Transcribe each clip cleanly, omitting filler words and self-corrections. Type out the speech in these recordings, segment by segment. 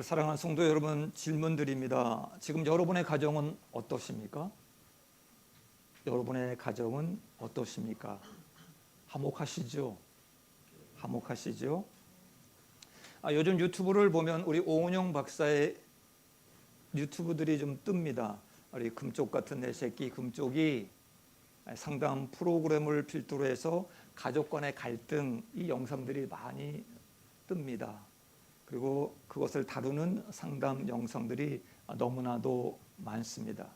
사랑하는 성도 여러분, 질문드립니다. 지금 여러분의 가정은 어떠십니까? 여러분의 가정은 어떠십니까? 화목하시죠? 화목하시죠? 요즘 유튜브를 보면 우리 오은영 박사의 유튜브들이 좀 뜹니다. 우리 금쪽 같은 내 새끼 금쪽이 상담 프로그램을 필두로 해서 가족 간의 갈등, 이 영상들이 많이 뜹니다. 그리고 그것을 다루는 상담 영상들이 너무나도 많습니다.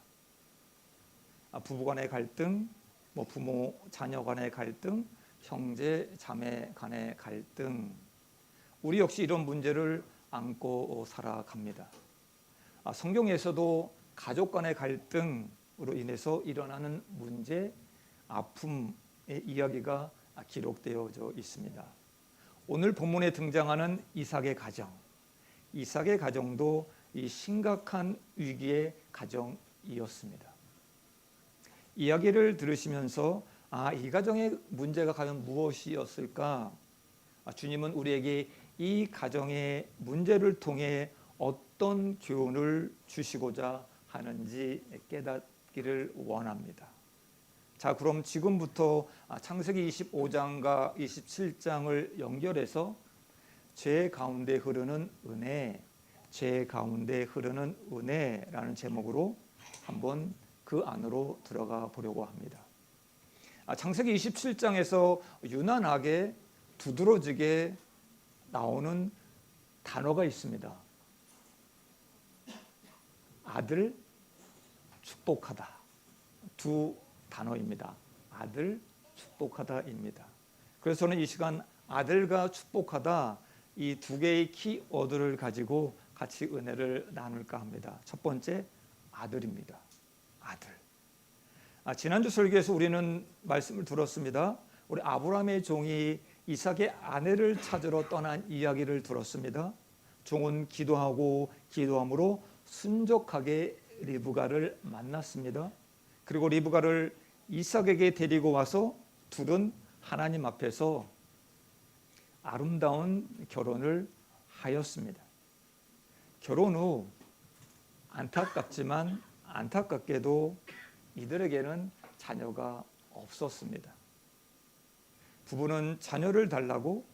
부부 간의 갈등, 부모 자녀 간의 갈등, 형제 자매 간의 갈등, 우리 역시 이런 문제를 안고 살아갑니다. 성경에서도 가족 간의 갈등으로 인해서 일어나는 문제, 아픔의 이야기가 기록되어져 있습니다. 오늘 본문에 등장하는 이삭의 가정, 이삭의 가정도 이 심각한 위기의 가정이었습니다. 이야기를 들으시면서 이 가정의 문제가 과연 무엇이었을까? 주님은 우리에게 이 가정의 문제를 통해 어떤 교훈을 주시고자 하는지 깨닫기를 원합니다. 자, 그럼 지금부터 창세기 25장과 27장을 연결해서 죄 가운데 흐르는 은혜, 죄 가운데 흐르는 은혜라는 제목으로 한번 그 안으로 들어가 보려고 합니다. 창세기 27장에서 유난하게 두드러지게 나오는 단어가 있습니다. 아들, 축복하다. 두 단어입니다. 아들, 축복하다입니다. 그래서 저는 이 시간 아들과 축복하다, 이 두 개의 키워드를 가지고 같이 은혜를 나눌까 합니다. 첫 번째, 아들입니다. 아들. 지난주 설교에서 우리는 말씀을 들었습니다. 우리 아브라함의 종이 이삭의 아내를 찾으러 떠난 이야기를 들었습니다. 종은 기도하고 기도함으로 순적하게 리브가를 만났습니다. 그리고 리브가를 이삭에게 데리고 와서 둘은 하나님 앞에서 아름다운 결혼을 하였습니다. 결혼 후 안타깝지만 안타깝게도 이들에게는 자녀가 없었습니다. 부부는 자녀를 달라고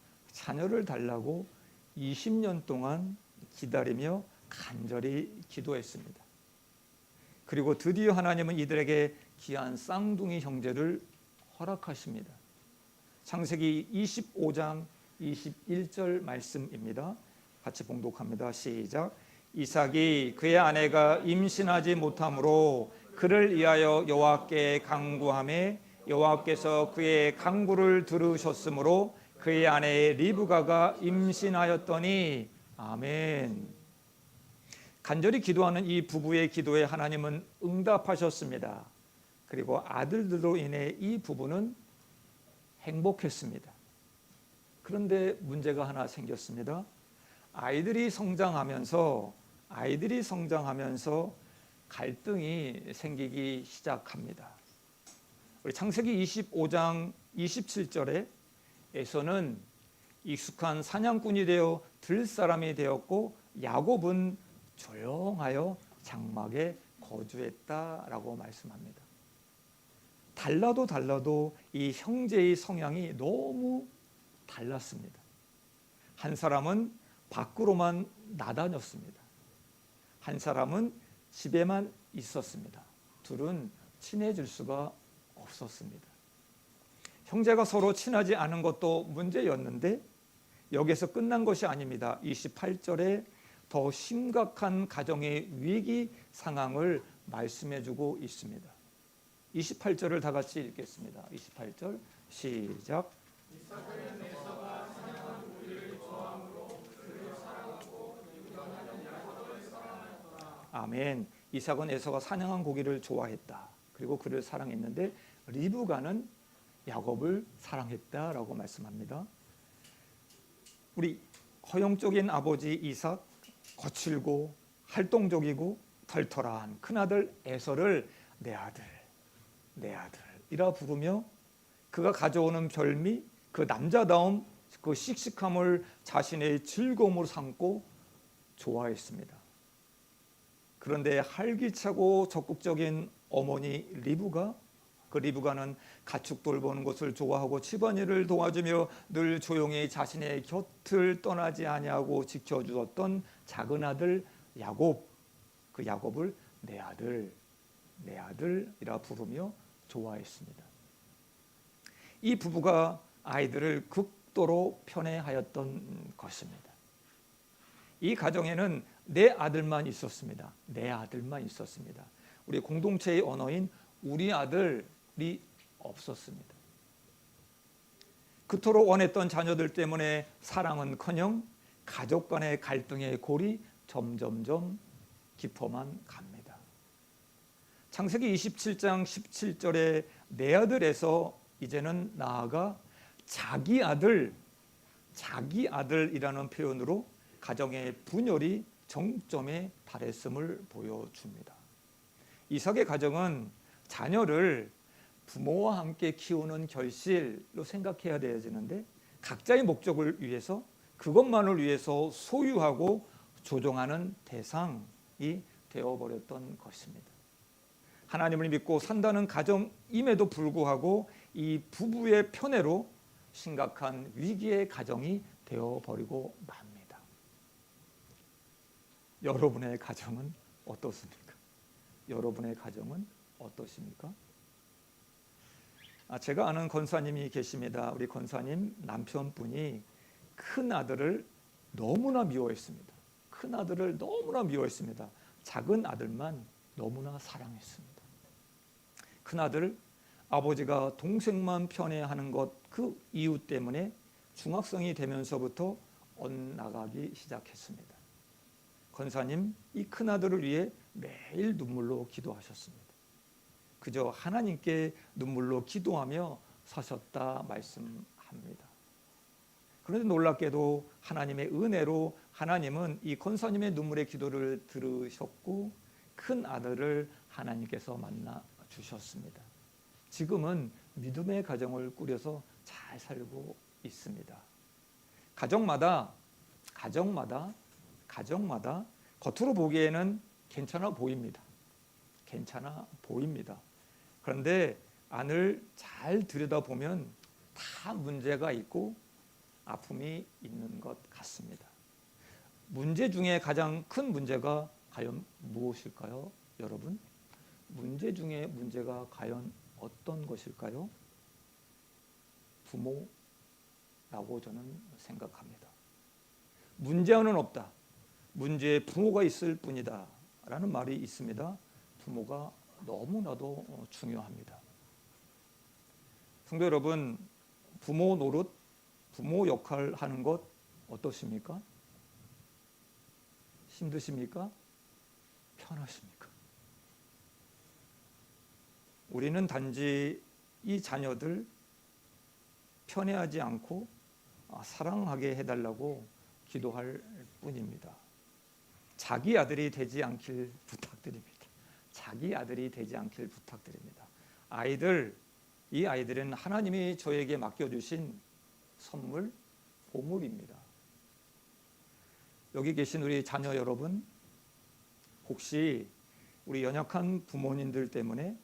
20년 동안 기다리며 간절히 기도했습니다. 그리고 드디어 하나님은 이들에게 귀한 쌍둥이 형제를 허락하십니다. 창세기 25장 21절 말씀입니다. 같이 봉독합니다. 시작. 이삭이 그의 아내가 임신하지 못하므로 그를 위하여 여호와께 간구하매 여호와께서 그의 간구를 들으셨으므로 그의 아내 리브가가 임신하였더니 아멘. 간절히 기도하는 이 부부의 기도에 하나님은 응답하셨습니다. 그리고 아들들로 인해 이 부부는 행복했습니다. 그런데 문제가 하나 생겼습니다. 아이들이 성장하면서 갈등이 생기기 시작합니다. 우리 창세기 25장 27절에 에서는 익숙한 사냥꾼이 되어 들사람이 되었고 야곱은 조용하여 장막에 거주했다라고 말씀합니다. 달라도 이 형제의 성향이 너무 달랐습니다. 한 사람은 밖으로만 나다녔습니다. 한 사람은 집에만 있었습니다. 둘은 친해질 수가 없었습니다. 형제가 서로 친하지 않은 것도 문제였는데 여기서 끝난 것이 아닙니다. 28절에 더 심각한 가정의 위기 상황을 말씀해주고 있습니다. 28절을 다 같이 읽겠습니다. 28절 시작. 아멘. 이삭은 에서가 사냥한 고기를 좋아했다. 그리고 그를 사랑했는데 리브가는 야곱을 사랑했다라고 말씀합니다. 우리 허용적인 아버지 이삭, 거칠고 활동적이고 털털한 큰아들 에서를 내 아들이라 부르며 그가 가져오는 별미, 그 남자다움, 그 씩씩함을 자신의 즐거움으로 삼고 좋아했습니다. 그런데 활기차고 적극적인 어머니 리브가는 가축 돌보는 것을 좋아하고 집안일을 도와주며 늘 조용히 자신의 곁을 떠나지 아니하고 지켜주었던 작은 아들 야곱, 그 야곱을 내 아들이라 부르며 좋아했습니다. 이 부부가 아이들을 극도로 편애하였던 것입니다. 이 가정에는 내 아들만 있었습니다. 우리 공동체의 언어인 우리 아들이 없었습니다. 그토록 원했던 자녀들 때문에 사랑은커녕 가족 간의 갈등의 골이 점점점 깊어만 갑니다. 창세기 27장 17절에 내 아들에서 이제는 나아가 자기 아들이라는 표현으로 가정의 분열이 정점에 달했음을 보여줍니다. 이삭의 가정은 자녀를 부모와 함께 키우는 결실로 생각해야 되어지는데 각자의 목적을 위해서 그것만을 위해서 소유하고 조종하는 대상이 되어버렸던 것입니다. 하나님을 믿고 산다는 가정임에도 불구하고 이 부부의 편애로 심각한 위기의 가정이 되어버리고 맙니다. 여러분의 가정은 어떻습니까? 제가 아는 권사님이 계십니다. 우리 권사님 남편분이 큰 아들을 너무나 미워했습니다. 작은 아들만 너무나 사랑했습니다. 큰 아들, 아버지가 동생만 편애하는 것 그 이유 때문에 중학생이 되면서부터 엇나가기 시작했습니다. 권사님, 이 큰 아들을 위해 매일 눈물로 기도하셨습니다. 그저 하나님께 눈물로 기도하며 사셨다 말씀합니다. 그런데 놀랍게도 하나님의 은혜로 하나님은 이 권사님의 눈물의 기도를 들으셨고 큰 아들을 하나님께서 만나 주셨습니다. 지금은 믿음의 가정을 꾸려서 잘 살고 있습니다. 가정마다 겉으로 보기에는 괜찮아 보입니다. 그런데 안을 잘 들여다보면 다 문제가 있고 아픔이 있는 것 같습니다. 문제 중에 가장 큰 문제가 과연 무엇일까요, 여러분? 문제 중에 문제가 과연 어떤 것일까요? 부모라고 저는 생각합니다. 문제는 없다. 문제에 부모가 있을 뿐이다 라는 말이 있습니다. 부모가 너무나도 중요합니다. 성도 여러분, 부모 노릇, 부모 역할 하는 것 어떠십니까? 힘드십니까? 편하십니까? 우리는 단지 이 자녀들 편애하지 않고 사랑하게 해달라고 기도할 뿐입니다. 자기 아들이 되지 않길 부탁드립니다. 이 아이들은 하나님이 저에게 맡겨주신 선물, 보물입니다. 여기 계신 우리 자녀 여러분, 혹시 우리 연약한 부모님 때문에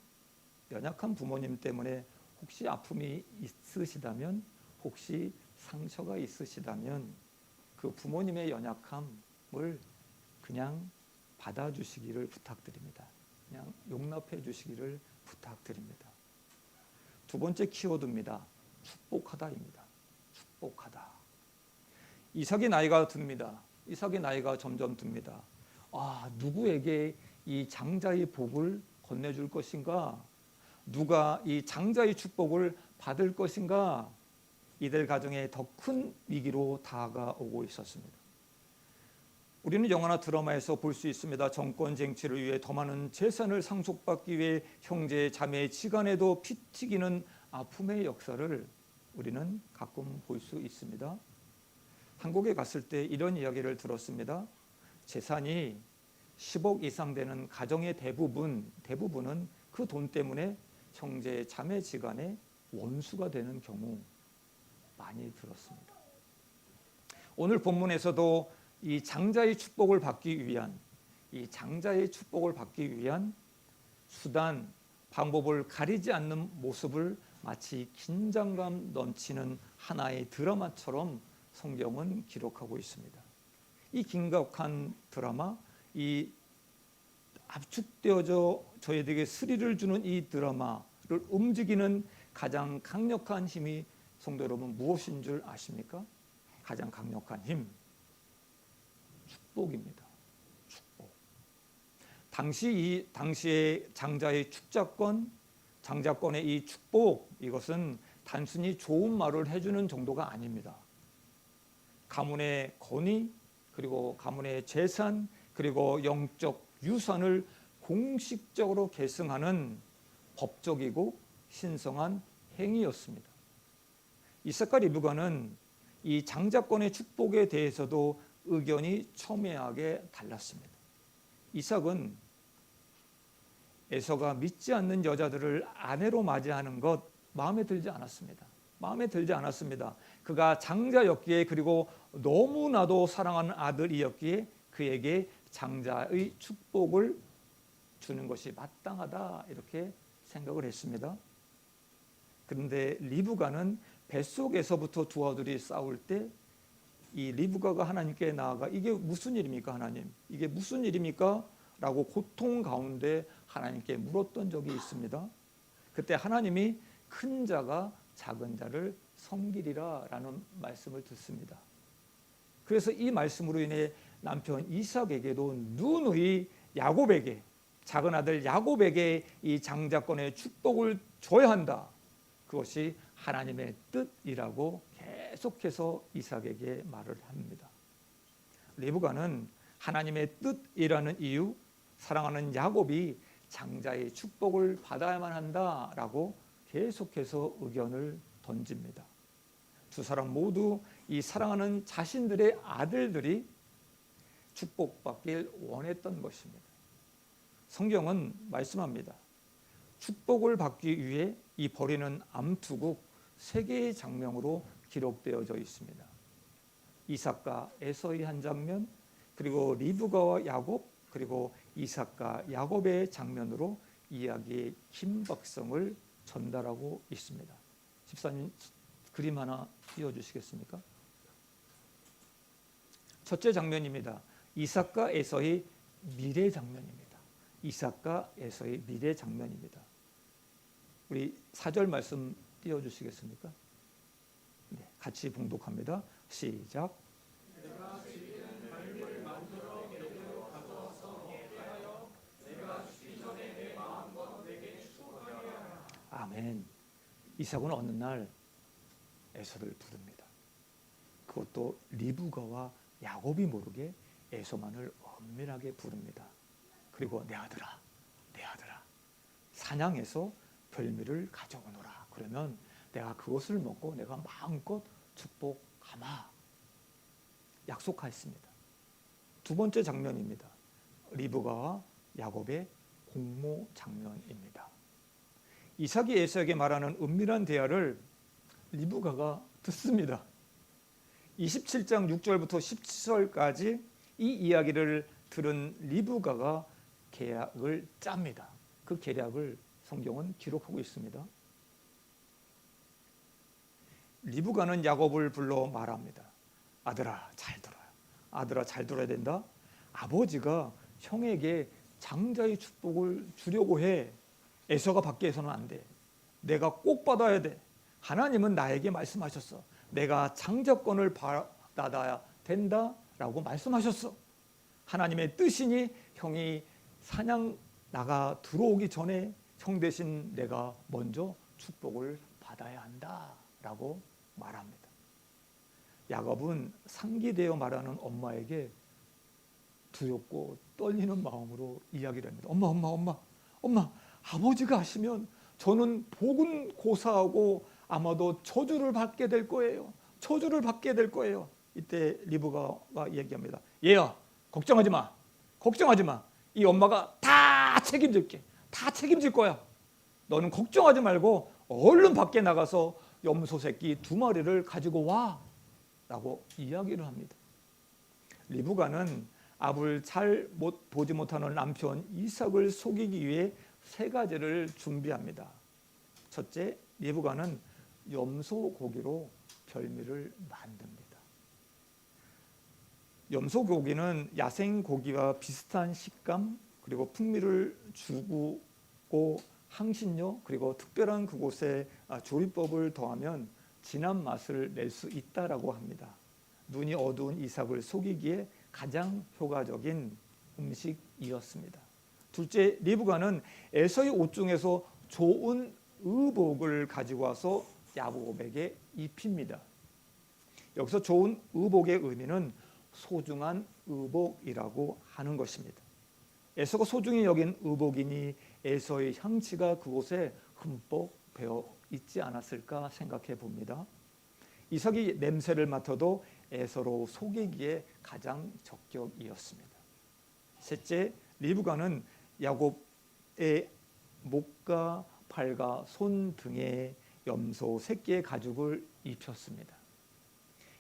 혹시 아픔이 있으시다면, 혹시 상처가 있으시다면 그 부모님의 연약함을 그냥 받아주시기를 부탁드립니다. 그냥 용납해 주시기를 부탁드립니다. 두 번째 키워드입니다. 축복하다입니다. 이삭의 나이가 점점 듭니다. 누구에게 이 장자의 복을 건네줄 것인가? 누가 이 장자의 축복을 받을 것인가? 이들 가정에 더 큰 위기로 다가오고 있었습니다. 우리는 영화나 드라마에서 볼 수 있습니다. 정권 쟁취를 위해 더 많은 재산을 상속받기 위해 형제 자매 지간에도 피 튀기는 아픔의 역사를 우리는 가끔 볼 수 있습니다. 한국에 갔을 때 이런 이야기를 들었습니다. 재산이 10억 이상 되는 가정의 대부분은 그 돈 때문에 형제 자매 지간에 원수가 되는 경우 많이 들었습니다. 오늘 본문에서도 이 장자의 축복을 받기 위한 수단, 방법을 가리지 않는 모습을 마치 긴장감 넘치는 하나의 드라마처럼 성경은 기록하고 있습니다. 이 긴박한 드라마, 이 압축되어져 저희들에게 스릴을 주는 이 드라마를 움직이는 가장 강력한 힘이 성도 여러분 무엇인 줄 아십니까? 가장 강력한 힘, 축복입니다. 축복. 당시의 장자의 장자권의 이 축복, 이것은 단순히 좋은 말을 해주는 정도가 아닙니다. 가문의 권위, 그리고 가문의 재산, 그리고 영적 유산을 공식적으로 계승하는 법적이고 신성한 행위였습니다. 이삭과 리브가는 이 장자권의 축복에 대해서도 의견이 첨예하게 달랐습니다. 이삭은 에서가 믿지 않는 여자들을 아내로 맞이하는 것 마음에 들지 않았습니다. 그가 장자였기에, 그리고 너무나도 사랑하는 아들이었기에 그에게 장자의 축복을 주는 것이 마땅하다, 이렇게 생각을 했습니다. 그런데 리브가는 뱃속에서부터 두 아들이 싸울 때 이 리브가가 하나님께 나아가 이게 무슨 일입니까 하나님? 이게 무슨 일입니까? 라고 고통 가운데 하나님께 물었던 적이 있습니다. 그때 하나님이 큰 자가 작은 자를 섬기리라 라는 말씀을 듣습니다. 그래서 이 말씀으로 인해 남편 이삭에게도 누누이 야곱에게, 작은 아들 야곱에게 이 장자권의 축복을 줘야 한다, 그것이 하나님의 뜻이라고 계속해서 이삭에게 말을 합니다. 리브가는 하나님의 뜻이라는 이유, 사랑하는 야곱이 장자의 축복을 받아야만 한다라고 계속해서 의견을 던집니다. 두 사람 모두 이 사랑하는 자신들의 아들들이 축복받길 원했던 것입니다. 성경은 말씀합니다. 축복을 받기 위해 이 벌이는 암투국 3개의 장면으로 기록되어져 있습니다. 이삭과 에서의 한 장면, 그리고 리브가와 야곱, 그리고 이삭과 야곱의 장면으로 이야기의 긴박성을 전달하고 있습니다. 집사님 그림 하나 띄워주시겠습니까? 첫째 장면입니다. 이삭과 에서의 미래 장면입니다. 우리 4절 말씀 띄워주시겠습니까? 네, 같이 봉독합니다. 시작. 아멘. 이삭은 어느 날 에서를 부릅니다. 그것도 리브가와 야곱이 모르게 에서만을 엄밀하게 부릅니다. 그리고 내 아들아, 사냥해서 별미를 가져오너라. 그러면 내가 그것을 먹고 내가 마음껏 축복하마. 약속하였습니다. 두 번째 장면입니다. 리브가와 야곱의 공모 장면입니다. 이삭이 에서에게 말하는 은밀한 대화를 리브가가 듣습니다. 27장 6절부터 17절까지 이 이야기를 들은 리브가가 계략을 짭니다. 그 계략을 성경은 기록하고 있습니다. 리브가는 야곱을 불러 말합니다. 아들아 잘 들어야 된다. 아버지가 형에게 장자의 축복을 주려고 해. 에서가 밖에서는 안 돼. 내가 꼭 받아야 돼. 하나님은 나에게 말씀하셨어. 내가 장자권을 받아야 된다라고 말씀하셨어. 하나님의 뜻이니 형이 사냥 나가 들어오기 전에 형 대신 내가 먼저 축복을 받아야 한다라고 말합니다. 야곱은 상기되어 말하는 엄마에게 두렵고 떨리는 마음으로 이야기를 합니다. 엄마, 아버지가 하시면 저는 복은 고사하고 아마도 저주를 받게 될 거예요. 이때 리브가가 얘기합니다. 얘야, 걱정하지 마. 이 엄마가 다 책임질 거야. 너는 걱정하지 말고 얼른 밖에 나가서 염소 새끼 2마리를 가지고 와 라고 이야기를 합니다. 리브가는 압을 잘 보지 못하는 남편 이삭을 속이기 위해 세 가지를 준비합니다. 첫째, 리브가는 염소 고기로 별미를 만듭니다. 염소 고기는 야생 고기와 비슷한 식감 그리고 풍미를 주고 향신료 그리고 특별한 그곳의 조리법을 더하면 진한 맛을 낼 수 있다라고 합니다. 눈이 어두운 이삭을 속이기에 가장 효과적인 음식이었습니다. 둘째, 리브가는 에서의 옷 중에서 좋은 의복을 가지고 와서 야곱에게 입힙니다. 여기서 좋은 의복의 의미는 소중한 의복이라고 하는 것입니다. 에서가 소중히 여긴 의복이니 에서의 향취가 그곳에 흠뻑 배어 있지 않았을까 생각해 봅니다. 이삭이 냄새를 맡아도 에서로 속이기에 가장 적격이었습니다. 셋째, 리브가는 야곱의 목과 팔과 손 등에 염소 새끼의 가죽을 입혔습니다.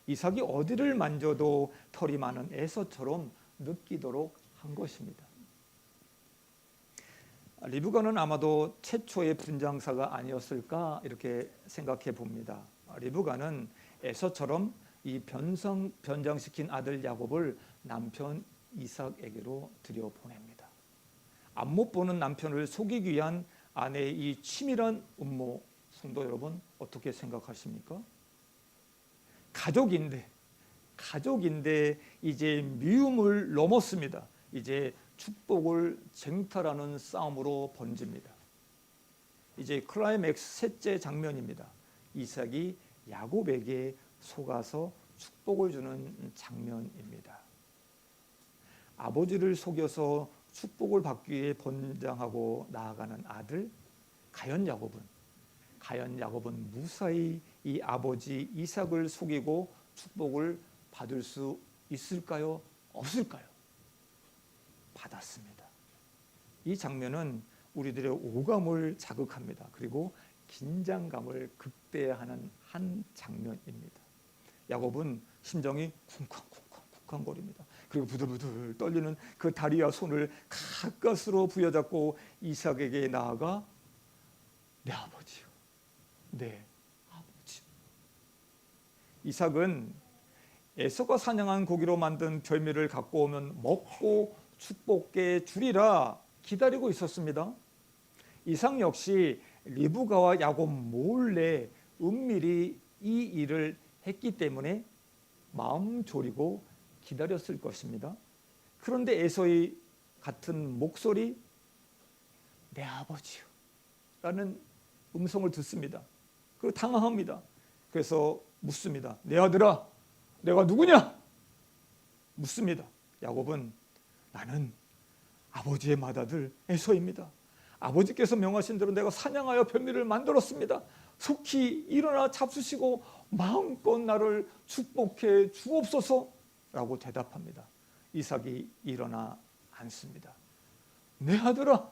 이삭이 어디를 만져도 털이 많은 에서처럼 느끼도록 한 것입니다. 리브가는 아마도 최초의 분장사가 아니었을까 이렇게 생각해 봅니다. 리브가는 에서처럼 이 변장시킨 아들 야곱을 남편 이삭에게로 들여보냅니다. 앞못 보는 남편을 속이기 위한 아내의 이 치밀한 음모, 성도 여러분 어떻게 생각하십니까? 가족인데 이제 미움을 넘었습니다. 이제 축복을 쟁탈하는 싸움으로 번집니다. 이제 클라이맥스 셋째 장면입니다. 이삭이 야곱에게 속아서 축복을 주는 장면입니다. 아버지를 속여서 축복을 받기 위해 번장하고 나아가는 아들 가연 야곱은 무사히 이 아버지 이삭을 속이고 축복을 받을 수 있을까요? 없을까요? 받았습니다. 이 장면은 우리들의 오감을 자극합니다. 그리고 긴장감을 극대화하는 한 장면입니다. 야곱은 심장이 쿵쾅거립니다. 그리고 부들부들 떨리는 그 다리와 손을 가까스로 부여잡고 이삭에게 나아가 내 아버지요, 내 아버지. 이삭은 에서가 사냥한 고기로 만든 별미를 갖고 오면 먹고 축복해 주리라 기다리고 있었습니다. 이삭 역시 리브가와 야곱 몰래 은밀히 이 일을 했기 때문에 마음 졸이고 기다렸을 것입니다. 그런데 에서의 같은 목소리, 내 아버지요 라는 음성을 듣습니다. 그리고 당황합니다. 그래서 묻습니다. 내 아들아, 내가 누구냐? 묻습니다. 야곱은 나는 아버지의 맏아들 에서입니다. 아버지께서 명하신 대로 내가 사냥하여 별미를 만들었습니다. 속히 일어나 잡수시고 마음껏 나를 축복해 주옵소서 라고 대답합니다. 이삭이 일어나 앉습니다. 내 아들아,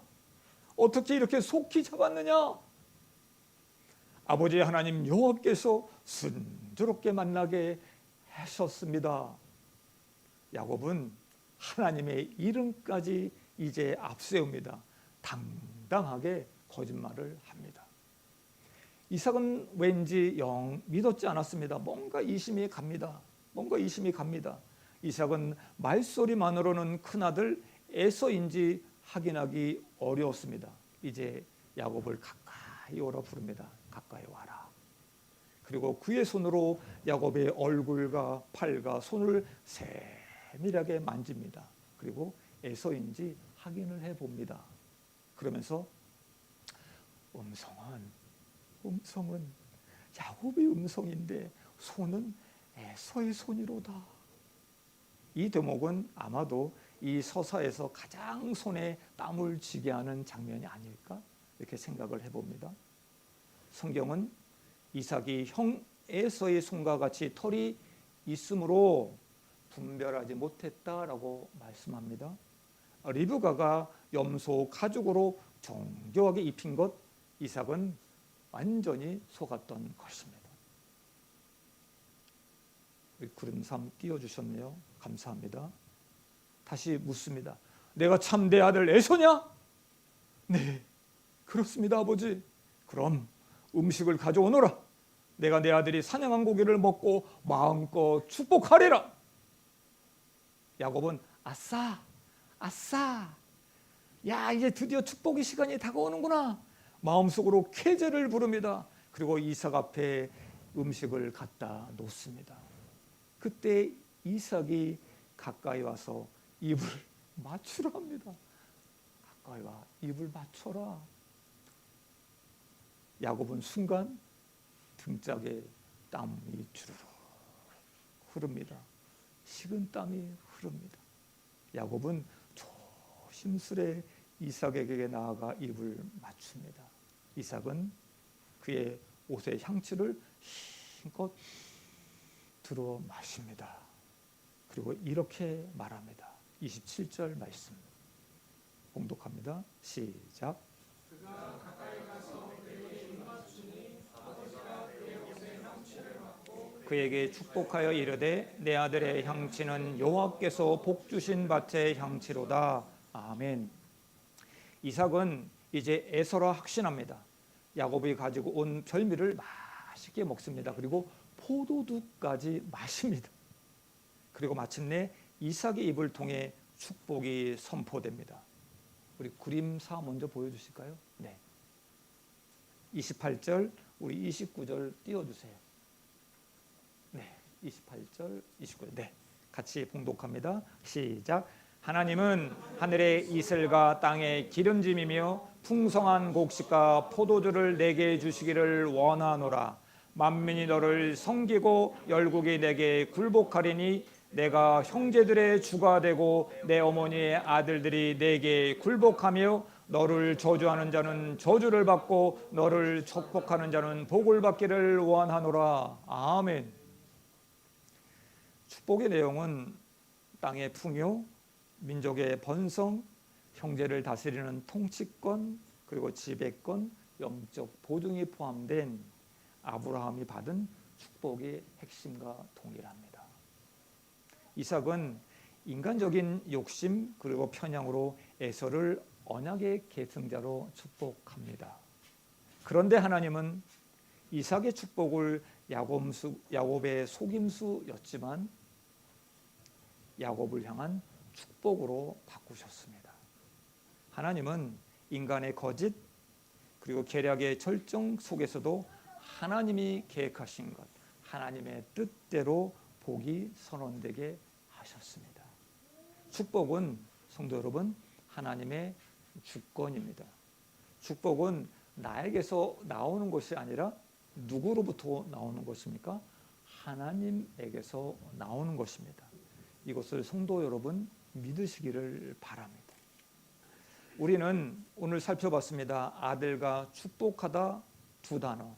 어떻게 이렇게 속히 잡았느냐? 아버지 하나님 여호와께서 순조롭게 만나게 하셨습니다. 야곱은 하나님의 이름까지 이제 앞세웁니다. 당당하게 거짓말을 합니다. 이삭은 왠지 영 믿었지 않았습니다. 뭔가 의심이 갑니다. 이삭은 말소리만으로는 큰아들 에서인지 확인하기 어려웠습니다. 이제 야곱을 가까이 오라 부릅니다. 가까이 와라. 그리고 그의 손으로 야곱의 얼굴과 팔과 손을 세밀하게 만집니다. 그리고 에서인지 확인을 해봅니다. 그러면서 음성은 야곱의 음성인데 손은 에서의 손이로다. 이 대목은 아마도 이 서사에서 가장 손에 땀을 쥐게 하는 장면이 아닐까 이렇게 생각을 해봅니다. 성경은 이삭이 형 에서의 손과 같이 털이 있으므로 분별하지 못했다라고 말씀합니다. 리브가가 염소 가죽으로 정교하게 입힌 것, 이삭은 완전히 속았던 것입니다. 구름삼 띄워주셨네요. 감사합니다. 다시 묻습니다. 내가 참 내 아들 에서냐? 네, 그렇습니다, 아버지. 그럼 음식을 가져오너라. 내가 내 아들이 사냥한 고기를 먹고 마음껏 축복하리라. 야곱은 아싸, 아싸, 야, 이제 드디어 축복의 시간이 다가오는구나. 마음속으로 쾌재를 부릅니다. 그리고 이삭 앞에 음식을 갖다 놓습니다. 그때 이삭이 가까이 와서 입을 맞추라 합니다. 가까이 와, 입을 맞춰라. 야곱은 순간 등짝에 땀이 주르륵 흐릅니다. 식은 땀이 흐릅니다. 야곱은 조심스레 이삭에게 나아가 입을 맞춥니다. 이삭은 그의 옷의 향취를 힘껏 들어 마십니다. 그리고 이렇게 말합니다. 27절 말씀 봉독합니다. 시작. 그에게 축복하여 이르되 내 아들의 향치는 여호와께서 복 주신 밭의 향치로다. 아멘. 이삭은 이제 에서라 확신합니다. 야곱이 가지고 온 별미를 맛있게 먹습니다. 그리고 포도두까지 마십니다. 그리고 마침내 이삭의 입을 통해 축복이 선포됩니다. 우리 그림사 먼저 보여주실까요? 네. 28절, 우리 29절 띄워주세요. 네, 28절, 29절. 네, 같이 봉독합니다. 시작. 하나님은 하늘의 이슬과 땅의 기름짐이며 풍성한 곡식과 포도주를 내게 주시기를 원하노라. 만민이 너를 섬기고 열국이 내게 굴복하리니 내가 형제들의 주가 되고 내 어머니의 아들들이 내게 굴복하며 너를 저주하는 자는 저주를 받고 너를 축복하는 자는 복을 받기를 원하노라. 아멘. 축복의 내용은 땅의 풍요, 민족의 번성, 형제를 다스리는 통치권, 그리고 지배권, 영적 보증이 포함된 아브라함이 받은 축복의 핵심과 동일합니다. 이삭은 인간적인 욕심 그리고 편향으로 에서를 언약의 계승자로 축복합니다. 그런데 하나님은 이삭의 축복을 야곱의 속임수였지만 야곱을 향한 축복으로 바꾸셨습니다. 하나님은 인간의 거짓 그리고 계략의 절정 속에서도 하나님이 계획하신 것, 하나님의 뜻대로 복이 선언되게 하셨습니다. 축복은 성도 여러분 하나님의 주권입니다. 축복은 나에게서 나오는 것이 아니라 누구로부터 나오는 것입니까? 하나님에게서 나오는 것입니다. 이것을 성도 여러분 믿으시기를 바랍니다. 우리는 오늘 살펴봤습니다. 아들과 축복하다 두 단어,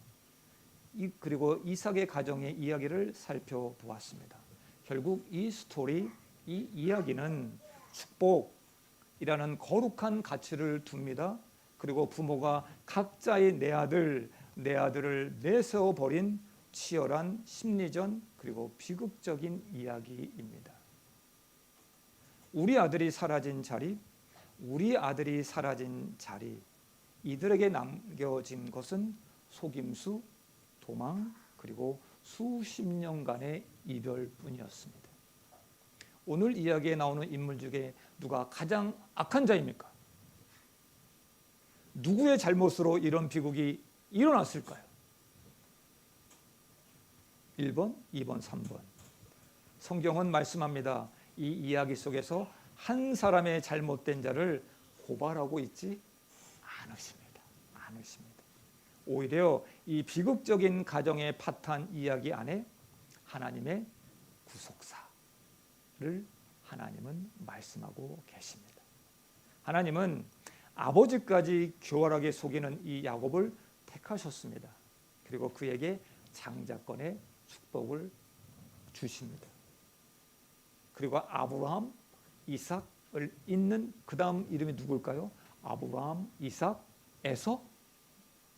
그리고 이삭의 가정의 이야기를 살펴보았습니다. 결국 이 스토리, 이 이야기는 축복이라는 거룩한 가치를 둡니다. 그리고 부모가 각자의 내 아들을 내세워 버린 치열한 심리전 그리고 비극적인 이야기입니다. 우리 아들이 사라진 자리, 이들에게 남겨진 것은 속임수, 도망, 그리고 수십 년간의 이별뿐이었습니다. 오늘 이야기에 나오는 인물 중에 누가 가장 악한 자입니까? 누구의 잘못으로 이런 비극이 일어났을까요? 1번, 2번, 3번. 성경은 말씀합니다. 이 이야기 속에서 한 사람의 잘못된 자를 고발하고 있지 않으십니다. 오히려 이 비극적인 가정의 파탄 이야기 안에 하나님의 구속사를 하나님은 말씀하고 계십니다. 하나님은 아버지까지 교활하게 속이는 이 야곱을 택하셨습니다. 그리고 그에게 장자권의 축복을 주십니다. 그리고 아브라함, 이삭을 잇는 그 다음 이름이 누굴까요? 아브라함, 이삭, 에서?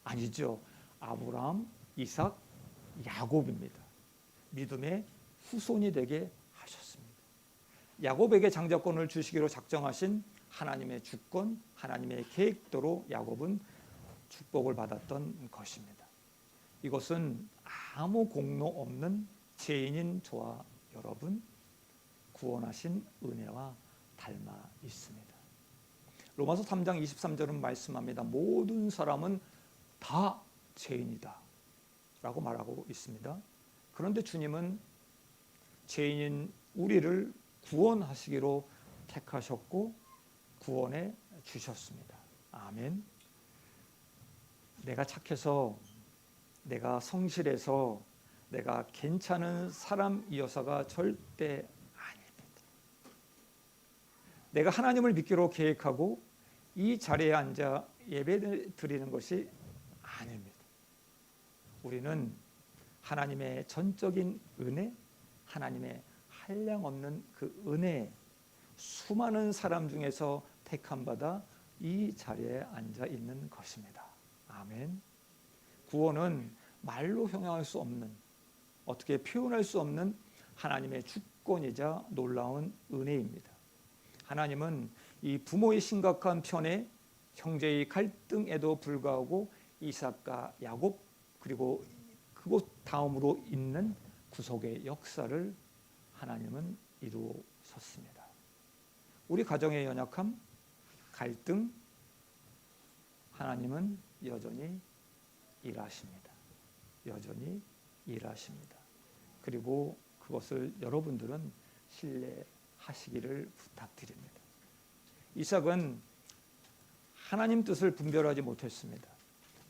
아니죠. 아브라함, 이삭, 야곱입니다. 믿음의 후손이 되게 하셨습니다. 야곱에게 장자권을 주시기로 작정하신 하나님의 주권, 하나님의 계획대로 야곱은 축복을 받았던 것입니다. 이것은 아무 공로 없는 죄인인 저와 여러분 구원하신 은혜와 닮아 있습니다. 로마서 3장 23절은 말씀합니다. 모든 사람은 다 죄인이다 라고 말하고 있습니다. 그런데 주님은 죄인인 우리를 구원하시기로 택하셨고 구원해 주셨습니다. 아멘. 내가 착해서, 내가 성실해서, 내가 괜찮은 사람이어서가 절대 아닙니다. 내가 하나님을 믿기로 계획하고 이 자리에 앉아 예배 드리는 것이 아닙니다. 우리는 하나님의 전적인 은혜, 하나님의 한량없는 그 은혜, 수많은 사람 중에서 택함 받아 이 자리에 앉아 있는 것입니다. 아멘. 구원은 말로 형용할 수 없는, 어떻게 표현할 수 없는 하나님의 주권이자 놀라운 은혜입니다. 하나님은 이 부모의 심각한 편애, 형제의 갈등에도 불구하고 이삭과 야곱 그리고 그곳 다음으로 있는 구속의 역사를 하나님은 이루셨습니다. 우리 가정의 연약함, 갈등, 하나님은 여전히 일하십니다. 여전히 일하십니다. 그리고 그것을 여러분들은 신뢰하시기를 부탁드립니다. 이삭은 하나님 뜻을 분별하지 못했습니다.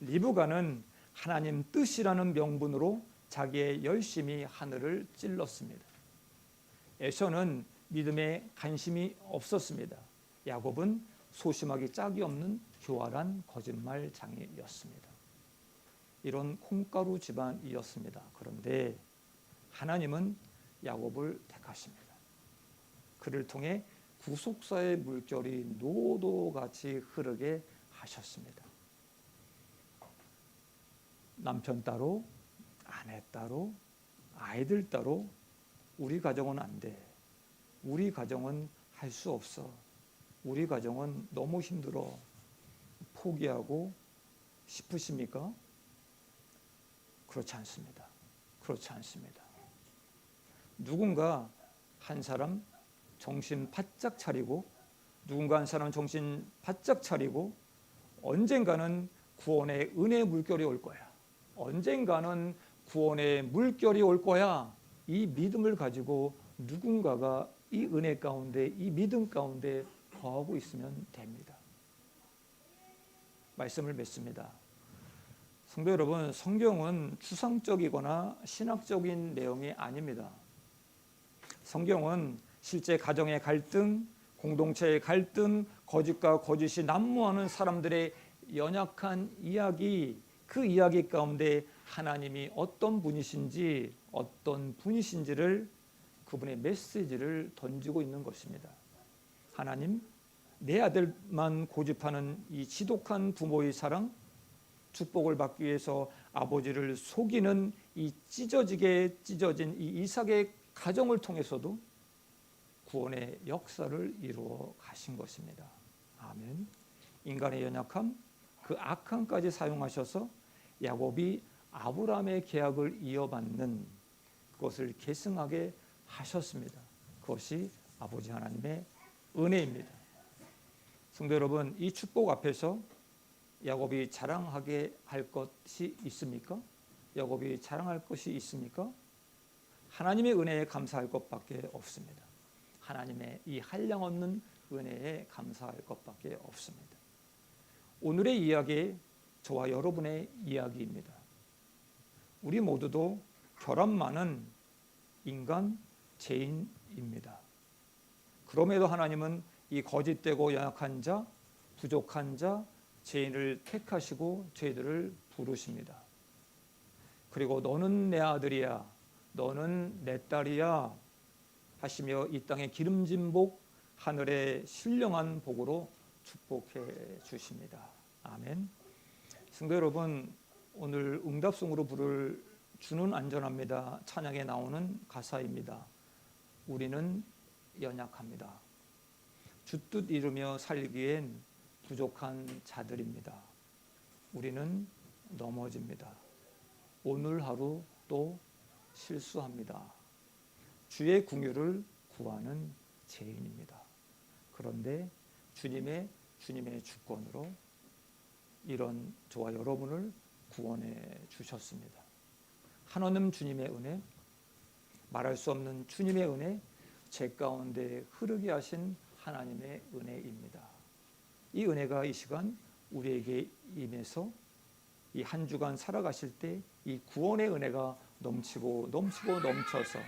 리브가는 하나님 뜻이라는 명분으로 자기의 열심히 하늘을 찔렀습니다. 에서는 믿음에 관심이 없었습니다. 야곱은 소심하기 짝이 없는 교활한 거짓말장이였습니다. 이런 콩가루 집안이었습니다. 그런데 하나님은 야곱을 택하십니다. 그를 통해 구속사의 물결이 노도같이 흐르게 하셨습니다. 남편 따로, 아내 따로, 아이들 따로 우리 가정은 안 돼. 우리 가정은 할 수 없어. 우리 가정은 너무 힘들어. 포기하고 싶으십니까? 그렇지 않습니다. 그렇지 않습니다. 누군가 한 사람 정신 바짝 차리고, 누군가 한 사람 정신 바짝 차리고 언젠가는 구원의 은혜의 물결이 올 거야. 언젠가는 구원의 물결이 올 거야. 이 믿음을 가지고 누군가가 이 은혜 가운데, 이 믿음 가운데 거하고 있으면 됩니다. 말씀을 맺습니다. 성도 여러분, 성경은 추상적이거나 신학적인 내용이 아닙니다. 성경은 실제 가정의 갈등, 공동체의 갈등, 거짓과 거짓이 난무하는 사람들의 연약한 이야기, 그 이야기 가운데 하나님이 어떤 분이신지, 어떤 분이신지를, 그분의 메시지를 던지고 있는 것입니다. 하나님, 내 아들만 고집하는 이 지독한 부모의 사랑, 축복을 받기 위해서 아버지를 속이는 이 찢어지게 찢어진 이 이삭의 가정을 통해서도 구원의 역사를 이루어 가신 것입니다. 아멘. 인간의 연약함, 그 악함까지 사용하셔서 야곱이 아브라함의 계약을 이어받는 그것을 계승하게 하셨습니다. 그것이 아버지 하나님의 은혜입니다. 성도 여러분, 이 축복 앞에서 야곱이 자랑하게 할 것이 있습니까? 야곱이 자랑할 것이 있습니까? 하나님의 은혜에 감사할 것밖에 없습니다. 하나님의 이 한량없는 은혜에 감사할 것밖에 없습니다. 오늘의 이야기, 저와 여러분의 이야기입니다. 우리 모두도 결함 많은 인간, 죄인입니다. 그럼에도 하나님은 이 거짓되고 연약한 자, 부족한 자, 죄인을 택하시고 죄들을 부르십니다. 그리고 너는 내 아들이야, 너는 내 딸이야 하시며 이 땅의 기름진 복, 하늘의 신령한 복으로 축복해 주십니다. 아멘. 성도 여러분, 오늘 응답송으로 부를 주는 안전합니다 찬양에 나오는 가사입니다. 우리는 연약합니다. 줏뜻 이루며 살기엔 부족한 자들입니다. 우리는 넘어집니다. 오늘 하루 또 실수합니다. 주의 긍휼을 구하는 죄인입니다. 그런데 주님의 주권으로 이런 저와 여러분을 구원해 주셨습니다. 하나님 주님의 은혜, 말할 수 없는 주님의 은혜, 제 가운데 흐르게 하신 하나님의 은혜입니다. 이 은혜가 이 시간 우리에게 임해서 이 한 주간 살아가실 때 이 구원의 은혜가 넘치고 넘쳐서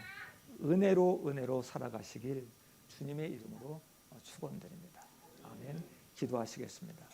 은혜로 살아가시길 주님의 이름으로 축원드립니다. 아멘. 기도하시겠습니다.